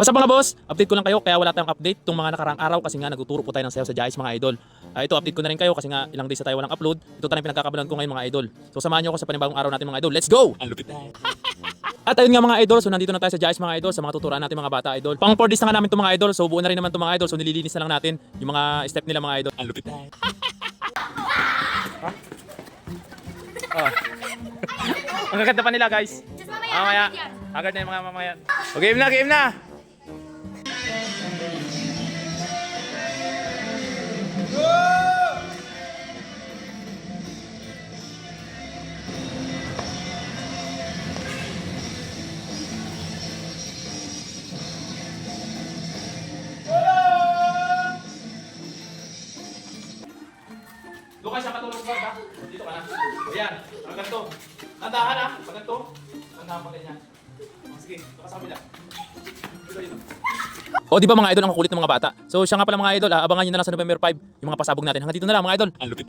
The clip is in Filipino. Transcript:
Basta mga boss, update ko lang kayo kaya wala tayong update itong mga nakarang araw kasi nga nagtuturo po tayo ng sayaw sa Jais mga idol. Ito update ko na rin kayo kasi nga ilang days na tayo walang upload. Ito tayong pinagkakabalan ko ngayon mga idol. So samahan niyo ako sa panibagong araw natin mga idol. Let's go! Ang lupit. At ayun nga mga idol, so nandito na tayo sa Jais mga idol sa mga tuturuan natin mga bata idol. Pang 4 days na nga namin itong mga idol, so buo na rin naman itong mga idol. So nililinis na lang natin yung mga step nila mga idol. Ang lupit. Ang gaganda pa nila guys. Mamaya. Agad na yung mga mamaya. Okay, game na, game na. Doon kayo sa katulog guard ha. Dito ka na. O yan. Ang ganito. Nandahan ha. Pag ganito. Nandahan pa ganyan. Sige. Ito ka sa kabila. O di ba mga idol ang kukulit ng mga bata. So siya nga pala mga idol. Abangan nyo na lang sa November 5 yung mga pasabog natin. Hanggang dito na lang mga idol. Ang lupit.